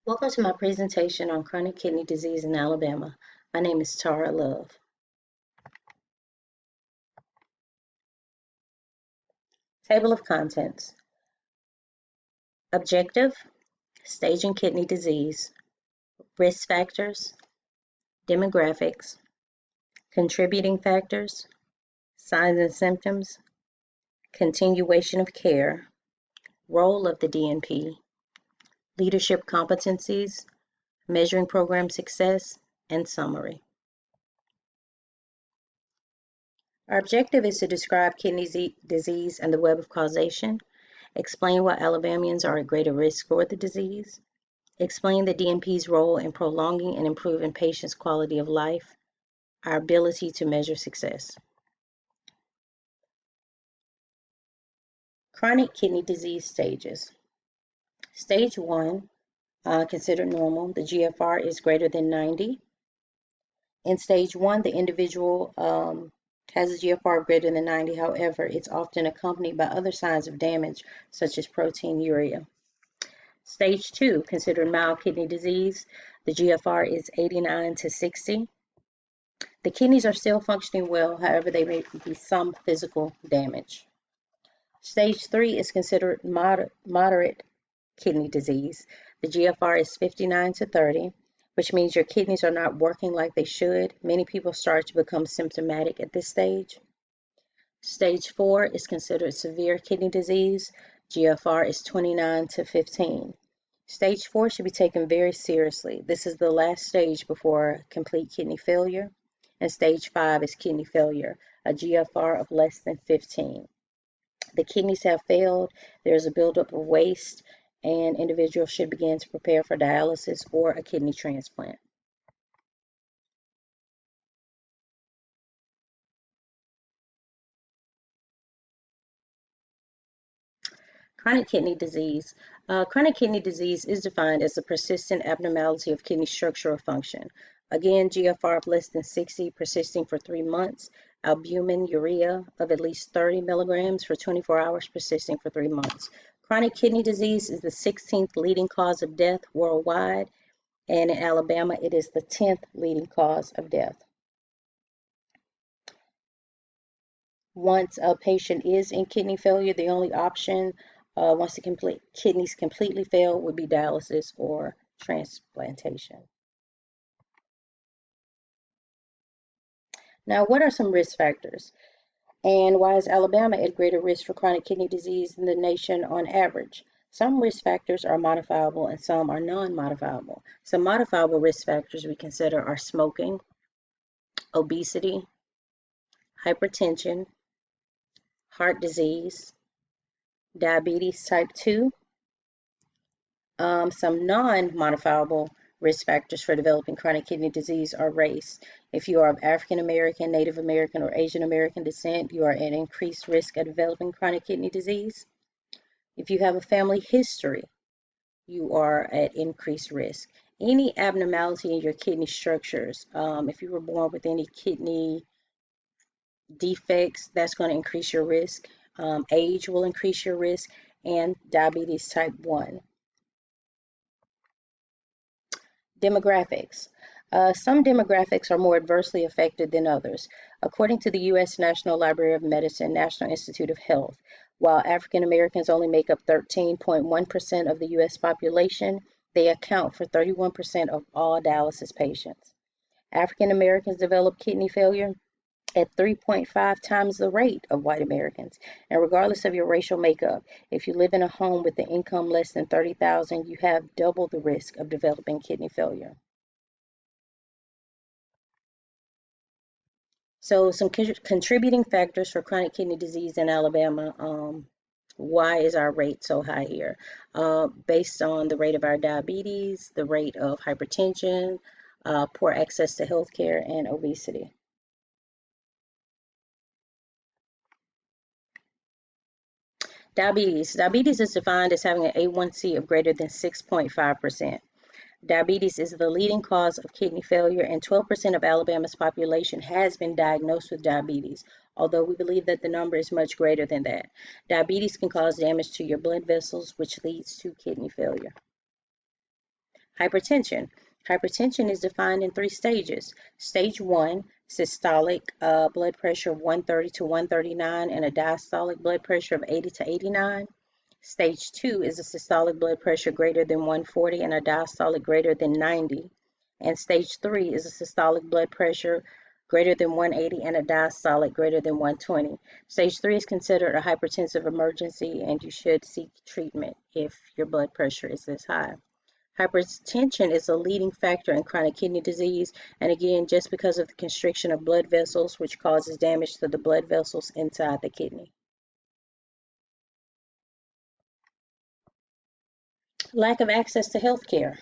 Welcome to my presentation on chronic kidney disease in Alabama. My name is Tara Love. Table of contents. Objective, stage in kidney disease, risk factors, demographics, contributing factors, signs and symptoms, continuation of care, role of the DNP, leadership competencies, measuring program success, and summary. Our objective is to describe kidney disease and the web of causation, explain why Alabamians are at greater risk for the disease, explain the DNP's role in prolonging and improving patients' quality of life, our ability to measure success. Chronic kidney disease stages. Stage 1, considered normal. The GFR is greater than 90. In stage 1, the individual has a GFR greater than 90. However, it's often accompanied by other signs of damage, such as proteinuria. Stage 2, considered mild kidney disease. The GFR is 89 to 60. The kidneys are still functioning well, however, there may be some physical damage. Stage 3 is considered moderate kidney disease. The GFR is 59 to 30, which means your kidneys are not working like they should. Many people start to become symptomatic at this stage. Stage 4 is considered severe kidney disease. GFR is 29 to 15. Stage 4 should be taken very seriously. This is the last stage before complete kidney failure. And stage 5 is kidney failure, a GFR of less than 15. The kidneys have failed, there's a buildup of waste, and individuals should begin to prepare for dialysis or a kidney transplant. Chronic kidney disease. Chronic kidney disease is defined as a persistent abnormality of kidney structural function. Again, GFR of less than 60 persisting for 3 months. Albumin, urea of at least 30 milligrams for 24 hours persisting for 3 months. Chronic kidney disease is the 16th leading cause of death worldwide, and in Alabama, it is the 10th leading cause of death. Once a patient is in kidney failure, the only option once the kidneys completely fail would be dialysis or transplantation. Now, what are some risk factors? And why is Alabama at greater risk for chronic kidney disease than the nation on average? Some risk factors are modifiable and some are non-modifiable. Some modifiable risk factors we consider are smoking, obesity, hypertension, heart disease, diabetes type 2. Some non-modifiable risk factors for developing chronic kidney disease are race. If you are of African American, Native American, or Asian American descent, you are at increased risk of developing chronic kidney disease. If you have a family history, you are at increased risk. Any abnormality in your kidney structures, if you were born with any kidney defects, that's going to increase your risk. Age will increase your risk, and diabetes type 1. Demographics. Some demographics are more adversely affected than others. According to the U.S. National Library of Medicine, National Institute of Health, while African Americans only make up 13.1% of the U.S. population, they account for 31% of all dialysis patients. African Americans develop kidney failure at 3.5 times the rate of white Americans. And regardless of your racial makeup, if you live in a home with an income less than $30,000, you have double the risk of developing kidney failure. So some contributing factors for chronic kidney disease in Alabama. Why is our rate so high here? Based on the rate of our diabetes, the rate of hypertension, poor access to healthcare, and obesity. Diabetes. Diabetes is defined as having an A1C of greater than 6.5%. Diabetes is the leading cause of kidney failure, and 12% of Alabama's population has been diagnosed with diabetes, although we believe that the number is much greater than that. Diabetes can cause damage to your blood vessels, which leads to kidney failure. Hypertension. Hypertension is defined in three stages. Stage 1, systolic blood pressure of 130 to 139 and a diastolic blood pressure of 80 to 89. Stage 2 is a systolic blood pressure greater than 140 and a diastolic greater than 90. And stage 3 is a systolic blood pressure greater than 180 and a diastolic greater than 120. Stage 3 is considered a hypertensive emergency and you should seek treatment if your blood pressure is this high. Hypertension is a leading factor in chronic kidney disease, and again, just because of the constriction of blood vessels, which causes damage to the blood vessels inside the kidney. Lack of access to health care.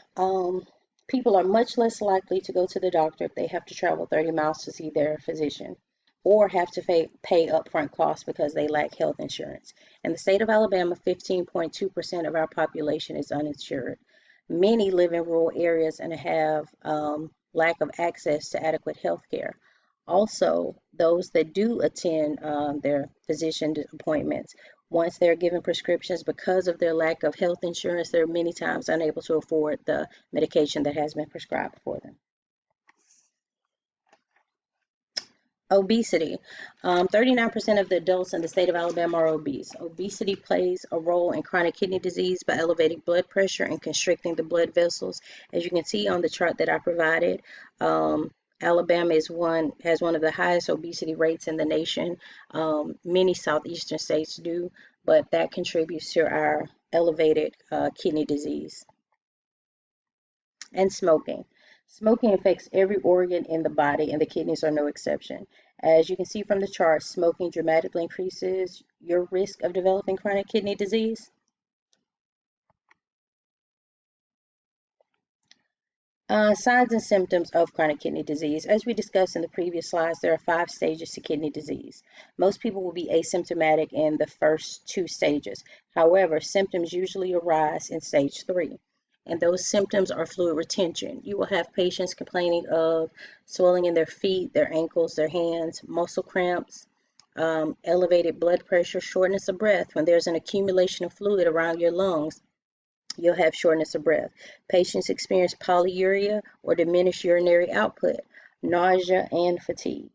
People are much less likely to go to the doctor if they have to travel 30 miles to see their physician or have to pay upfront costs because they lack health insurance. In the state of Alabama, 15.2% of our population is uninsured. Many live in rural areas and have lack of access to adequate health care. Also, those that do attend their physician appointments, once they're given prescriptions, because of their lack of health insurance, they're many times unable to afford the medication that has been prescribed for them. Obesity. 39% of the adults in the state of Alabama are obese. Obesity plays a role in chronic kidney disease by elevating blood pressure and constricting the blood vessels. As you can see on the chart that I provided, Alabama has one of the highest obesity rates in the nation. Many southeastern states do, but that contributes to our elevated kidney disease. And smoking. Smoking affects every organ in the body, and the kidneys are no exception. As you can see from the chart, smoking dramatically increases your risk of developing chronic kidney disease. Signs and symptoms of chronic kidney disease. As we discussed in the previous slides, there are 5 stages to kidney disease. Most people will be asymptomatic in the first 2 stages. However, symptoms usually arise in stage 3. And those symptoms are fluid retention. You will have patients complaining of swelling in their feet, their ankles, their hands, muscle cramps, elevated blood pressure, shortness of breath. When there's an accumulation of fluid around your lungs, you'll have shortness of breath. Patients experience polyuria or diminished urinary output, nausea, and fatigue.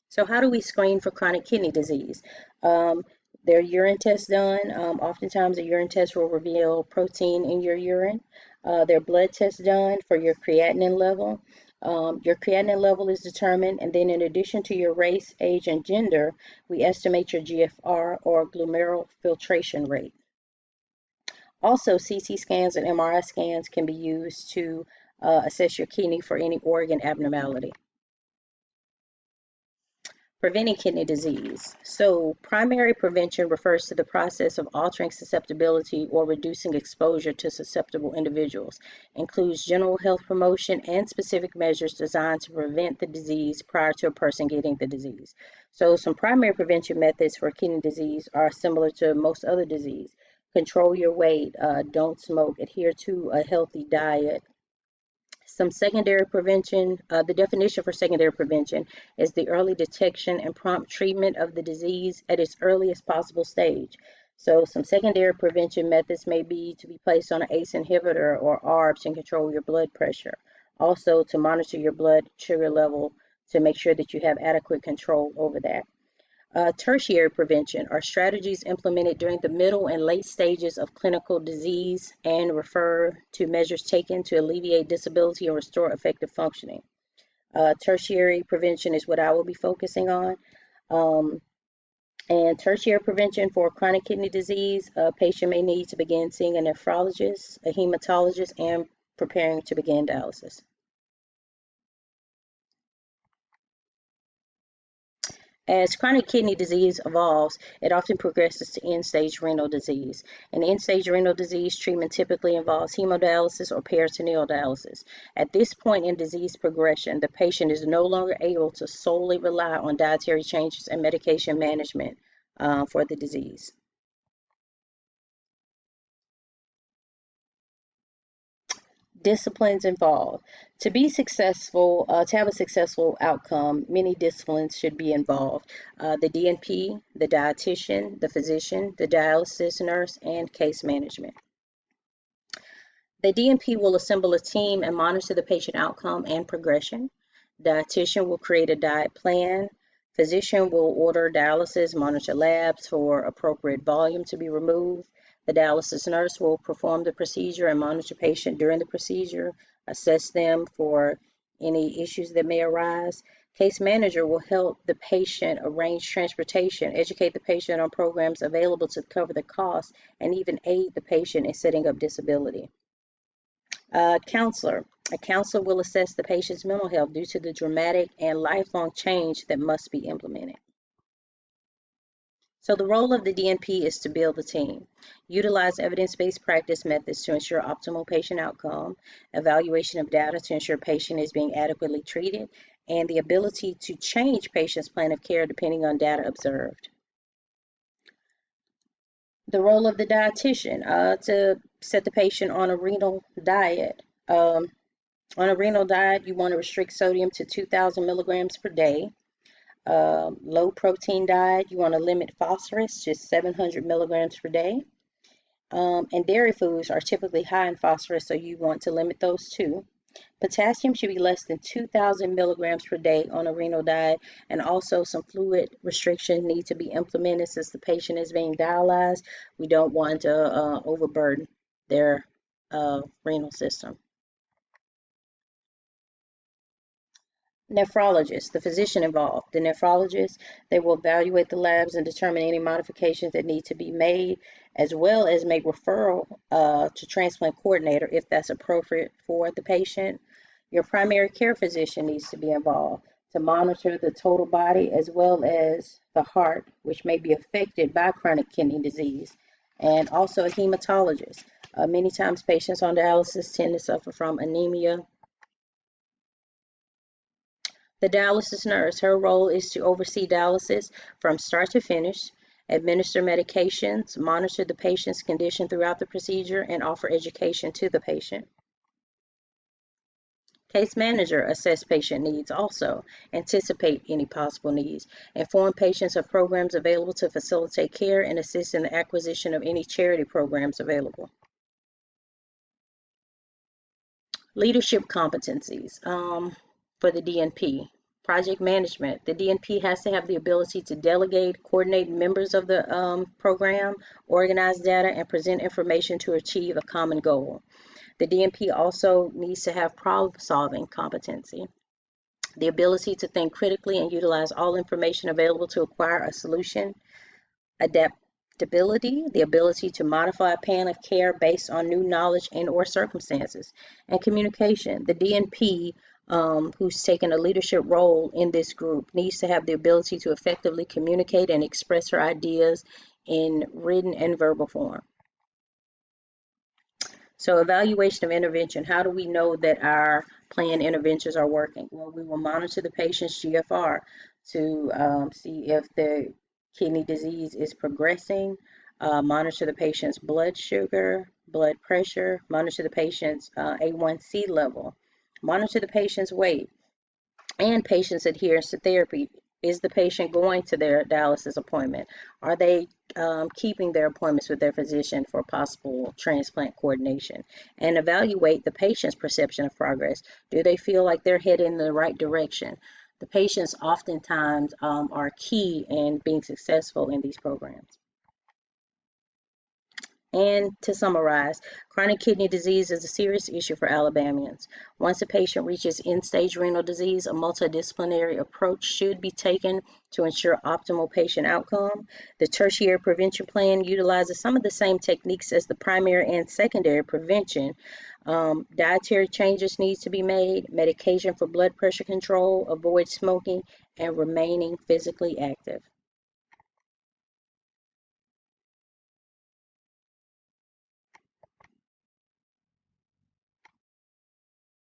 So how do we screen for chronic kidney disease? Their urine test done. Oftentimes a urine test will reveal protein in your urine. Their blood test done for your creatinine level. Your creatinine level is determined, and then in addition to your race, age, and gender, we estimate your GFR or glomerular filtration rate. Also, CT scans and MRI scans can be used to assess your kidney for any organ abnormality. Preventing kidney disease. So, primary prevention refers to the process of altering susceptibility or reducing exposure to susceptible individuals. Includes general health promotion and specific measures designed to prevent the disease prior to a person getting the disease. So, some primary prevention methods for kidney disease are similar to most other disease. Control your weight, don't smoke, adhere to a healthy diet. Some secondary prevention, the definition for secondary prevention is the early detection and prompt treatment of the disease at its earliest possible stage. So some secondary prevention methods may be to be placed on an ACE inhibitor or ARBs and control your blood pressure. Also to monitor your blood sugar level to make sure that you have adequate control over that. Tertiary prevention are strategies implemented during the middle and late stages of clinical disease and refer to measures taken to alleviate disability and restore effective functioning. Tertiary prevention is what I will be focusing on. And tertiary prevention for chronic kidney disease, a patient may need to begin seeing a nephrologist, a hematologist, and preparing to begin dialysis. As chronic kidney disease evolves, it often progresses to end-stage renal disease. In end-stage renal disease, treatment typically involves hemodialysis or peritoneal dialysis. At this point in disease progression, the patient is no longer able to solely rely on dietary changes and medication management for the disease. Disciplines involved. To be successful, to have a successful outcome, many disciplines should be involved. The DNP, the dietitian, the physician, the dialysis nurse, and case management. The DNP will assemble a team and monitor the patient outcome and progression. Dietitian will create a diet plan. Physician will order dialysis, monitor labs for appropriate volume to be removed. The dialysis nurse will perform the procedure and monitor patient during the procedure, assess them for any issues that may arise. Case manager will help the patient arrange transportation, educate the patient on programs available to cover the costs, and even aid the patient in setting up disability. Counselor. A counselor will assess the patient's mental health due to the dramatic and lifelong change that must be implemented. So the role of the DNP is to build the team, utilize evidence-based practice methods to ensure optimal patient outcome, evaluation of data to ensure patient is being adequately treated, and the ability to change patient's plan of care depending on data observed. The role of the dietitian to set the patient on a renal diet. On a renal diet, you want to restrict sodium to 2,000 milligrams per day. Low protein diet, you want to limit phosphorus to 700 milligrams per day. And dairy foods are typically high in phosphorus, so you want to limit those too. Potassium should be less than 2,000 milligrams per day on a renal diet, and also some fluid restrictions need to be implemented since the patient is being dialyzed. We don't want to overburden their renal system. Nephrologist, the physician involved. The nephrologist, they will evaluate the labs and determine any modifications that need to be made, as well as make referral to transplant coordinator if that's appropriate for the patient. Your primary care physician needs to be involved to monitor the total body as well as the heart, which may be affected by chronic kidney disease, and also a hematologist. Many times patients on dialysis tend to suffer from anemia. The dialysis nurse, her role is to oversee dialysis from start to finish, administer medications, monitor the patient's condition throughout the procedure, and offer education to the patient. Case manager, assess patient needs also, anticipate any possible needs, inform patients of programs available to facilitate care, and assist in the acquisition of any charity programs available. Leadership competencies for the DNP. Project management. The DNP has to have the ability to delegate, coordinate members of the program, organize data, and present information to achieve a common goal. The DNP also needs to have problem-solving competency, the ability to think critically and utilize all information available to acquire a solution, adaptability, the ability to modify a plan of care based on new knowledge and or circumstances, and communication. The DNP who's taken a leadership role in this group needs to have the ability to effectively communicate and express her ideas in written and verbal form. So evaluation of intervention, how do we know that our planned interventions are working? Well, we will monitor the patient's GFR to see if the kidney disease is progressing, monitor the patient's blood sugar, blood pressure, monitor the patient's A1C level, monitor the patient's weight, and patient's adherence to therapy. Is the patient going to their dialysis appointment? Are they keeping their appointments with their physician for possible transplant coordination? And evaluate the patient's perception of progress. Do they feel like they're headed in the right direction? The patients oftentimes are key in being successful in these programs. And to summarize, chronic kidney disease is a serious issue for Alabamians. Once a patient reaches end-stage renal disease, a multidisciplinary approach should be taken to ensure optimal patient outcome. The tertiary prevention plan utilizes some of the same techniques as the primary and secondary prevention. Dietary changes need to be made, medication for blood pressure control, avoid smoking, and remaining physically active.